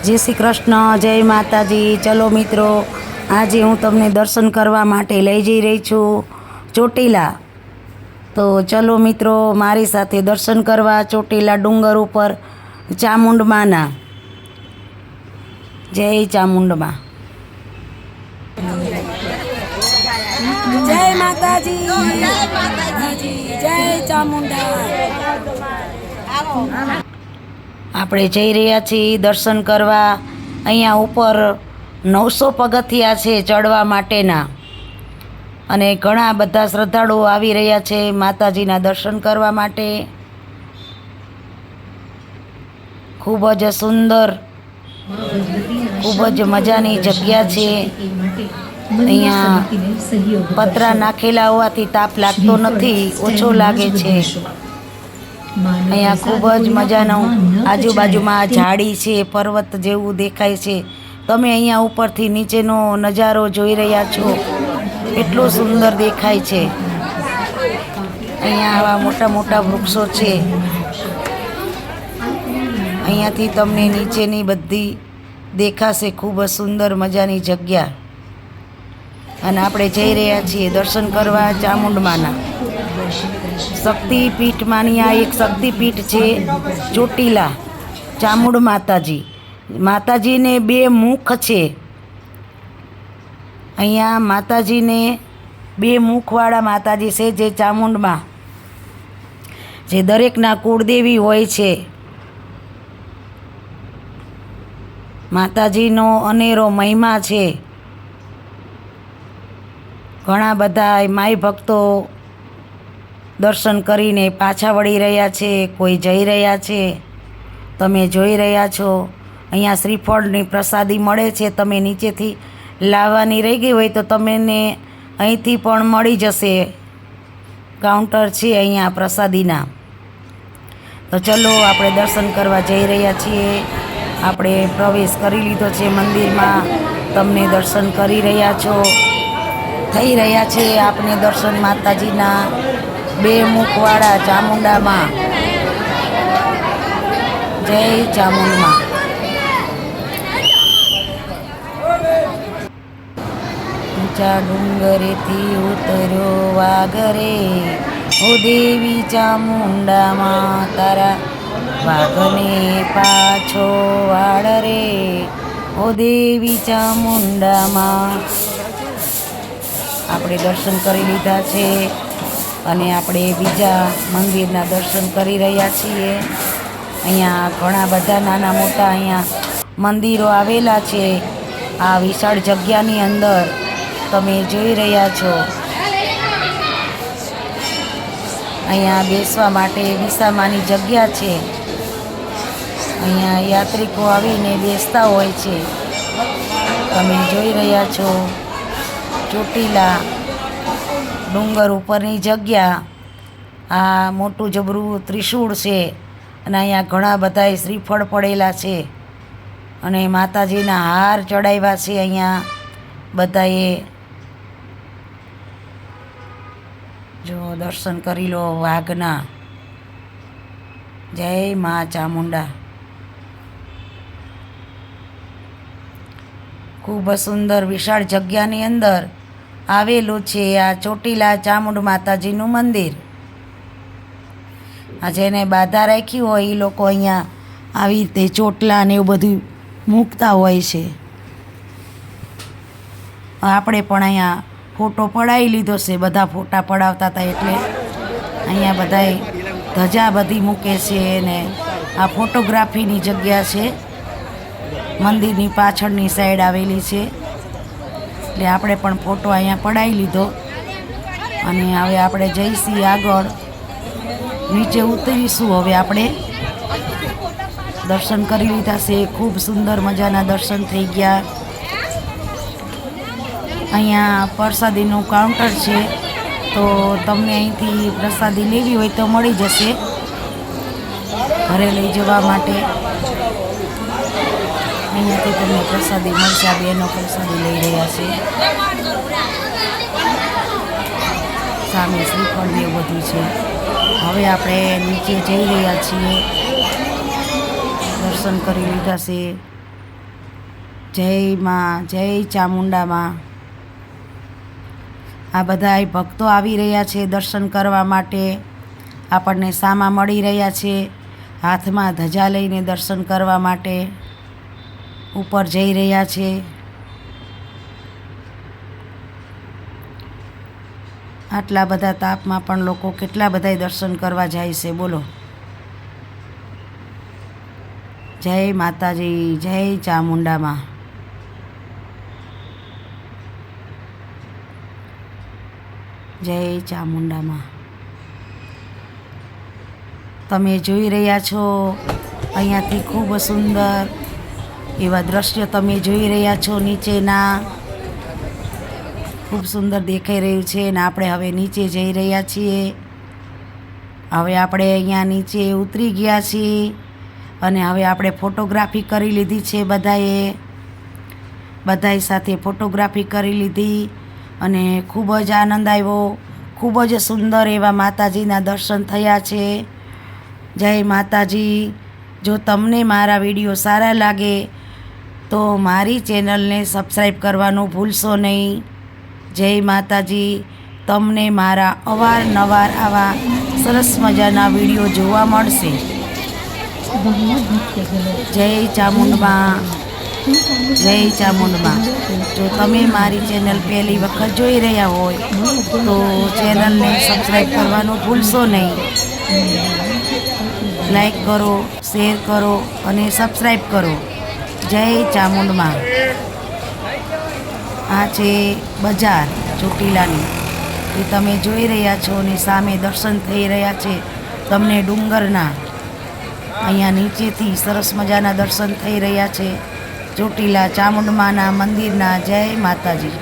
જય શ્રી કૃષ્ણ, જય માતાજી। ચલો મિત્રો, આજે હું તમને દર્શન કરવા માટે લઈ જઈ રહી છું ચોટીલા। તો ચલો મિત્રો, મારી સાથે દર્શન કરવા ચોટીલા ડુંગર ઉપર ચામુંડમાના। જય ચામુંડમાં। જય માતાજી, જય ચામુંડા। આપણે જઈ રહ્યા છીએ દર્શન કરવા। અહીંયા ઉપર 900 પગથિયા છે ચડવા માટેના, અને ઘણા બધા શ્રદ્ધાળુઓ આવી રહ્યા છે માતાજીના દર્શન કરવા માટે। ખૂબ જ સુંદર, ખૂબ જ મજાની જગ્યા છે। અહીંયા પતરા નાખેલા હોવાથી તાપ લાગતો નથી, ઓછો લાગે છે। અહીંયા ખૂબ જ મજાનો આજુબાજુમાં ઝાડી છે, પર્વત જેવું દેખાય છે। તમે અહીંયા ઉપરથી નીચેનો નજારો જોઈ રહ્યા છો, એટલું સુંદર દેખાય છે। અહીંયા આવા મોટા મોટા વૃક્ષો છે। અહીંયાથી તમને નીચેની બધી દેખાશે, ખૂબ જ સુંદર મજાની જગ્યા। અને આપણે જઈ રહ્યા છીએ દર્શન કરવા ચામુંડમાના શક્તિપીઠમાંની આ એક શક્તિપીઠ છે ચોટીલા ચામુંડ માતાજી। માતાજીને 2 મુખ છે। અહીંયા માતાજીને 2 મુખવાળા માતાજી છે, જે ચામુંડમાં, જે દરેકના કુળદેવી હોય છે। માતાજીનો અનેરો મહિમા છે। ઘણા બધા માઈ ભક્તો દર્શન કરીને પાછા વળી રહ્યા છે, કોઈ જઈ રહ્યા છે। તમે જોઈ રહ્યા છો અહીંયા શ્રીફળની પ્રસાદી મળે છે। તમે નીચેથી લાવવાની રહી ગઈ હોય તો તમને અહીંથી પણ મળી જશે, કાઉન્ટર છે અહીંયા પ્રસાદીના। તો ચલો, આપણે દર્શન કરવા જઈ રહ્યા છીએ। આપણે પ્રવેશ કરી લીધો છે મંદિરમાં, તમને દર્શન કરી રહ્યા છો, થઈ રહ્યા છે આપને દર્શન માતાજીના 2 મુખવાળા ચામુંડામાં। જય ચામુંડમાં। ઊંચા ડુંગરેથી ઉતર્યો વાઘરે, ઓ દેવી ચામુંડામાં તારા વાઘને પાછો વાળ રે, ઓ દેવી ચામુંડામાં। આપણે દર્શન કરી લીધા છે અને આપણે બીજા મંદિરના દર્શન કરી રહ્યા છીએ। અહીંયા ઘણા બધા નાના મોટા અહીંયા મંદિરો આવેલા છે આ વિશાળ જગ્યાની અંદર, તમે જોઈ રહ્યા છો। અહીંયા બેસવા માટે વિસામાની જગ્યા છે। અહીંયા યાત્રિકો આવીને બેસતા હોય છે, તમે જોઈ રહ્યા છો। ચોટીલા ડુંગર ઉપરની જગ્યા, આ મોટું જબરું ત્રિશૂળ છે, અને અહીંયા ઘણા બધા શ્રીફળ પડેલા છે, અને માતાજીના હાર ચડાવ્યા છે અહીંયા બધાએ। જો દર્શન કરી લો વાઘના। જય મા ચામુંડા। ખૂબ સુંદર વિશાળ જગ્યાની અંદર આવેલું છે આ ચોટીલા ચામુંડ માતાજીનું મંદિર। આ જેને બાધા રાખી હોય એ લોકો અહીંયા આવી રીતે ચોટલા ને એવું બધું મૂકતા હોય છે। આપણે પણ અહીંયા ફોટો પડાવી લીધો છે, બધા ફોટા પડાવતા હતા એટલે અહીંયા બધાએ ધજા બધી મૂકે છે, ને આ ફોટોગ્રાફીની જગ્યા છે, મંદિરની પાછળની સાઈડ આવેલી છે, એટલે આપણે પણ ફોટો અહીંયા પડાવી લીધો। અને હવે આપણે જઈશું આગળ, નીચે ઉતરીશું। હવે આપણે દર્શન કરી લીધા છે, ખૂબ સુંદર મજાના દર્શન થઈ ગયા। અહીંયા પ્રસાદીનું કાઉન્ટર છે, તો તમને અહીંથી પ્રસાદી લેવી હોય તો મળી જશે ઘરે લઈ જવા માટે। અહીંયાથી તમને પ્રસાદી મળશે। આ બેનો પ્રસાદી લઈ રહ્યા છે, સામે શ્રીફળ ને એવું બધું છે। હવે આપણે નીચે જઈ રહ્યા છીએ, દર્શન કરી લીધા છે। જય માં, જય ચામુંડામાં. આ બધાય ભક્તો આવી રહ્યા છે દર્શન કરવા માટે. આપણને સામા મળી રહ્યા છે હાથમાં ધજા લઈને દર્શન કરવા માટે. ઉપર જઈ રહ્યા છે. આટલા બધા તાપમાં પણ લોકો કેટલા બધાય દર્શન કરવા જાય છે બોલો. જય માતાજી, જય ચામુંડામાં. જય ચામુંડામાં. તમે જોઈ રહ્યા છો અહીંયાથી ખૂબ સુંદર એવા દ્રશ્યો તમે જોઈ રહ્યા છો નીચેના. ખૂબ સુંદર દેખાઈ રહ્યું છે ને આપણે હવે નીચે જઈ રહ્યા છીએ. હવે આપણે અહીંયા નીચે ઉતરી ગયા છીએ અને હવે આપણે ફોટોગ્રાફી કરી લીધી છે બધાય સાથે ફોટોગ્રાફી કરી લીધી અને ખૂબ જ આનંદ આવ્યો. ખૂબ જ સુંદર એવા માતાજીના દર્શન થયા છે. જય માતાજી. જો તમને મારા વિડીયો સારા લાગે તો મારી ચેનલને સબસ્ક્રાઈબ કરવાનું ભૂલશો નહીં. જય માતાજી. તમને મારા અવારનવાર આવા સરસ મજાના વિડીયો જોવા મળશે. જય ચામુંડમાં, જય ચામુંડમાં. જો તમે મારી ચેનલ પહેલી વખત જોઈ રહ્યા હોય તો ચેનલને સબસ્ક્રાઈબ કરવાનું ભૂલશો નહીં. લાઈક કરો, શેર કરો અને સબસ્ક્રાઈબ કરો. જય ચામુંડમાં. આ છે બજાર ચોટીલાની એ તમે જોઈ રહ્યા છો અને સામે દર્શન થઈ રહ્યા છે તમને ડુંગરના. અહીંયા નીચેથી સરસ મજાના દર્શન થઈ રહ્યા છે ચોટીલા ચામુંડમાના મંદિરના. જય માતાજી.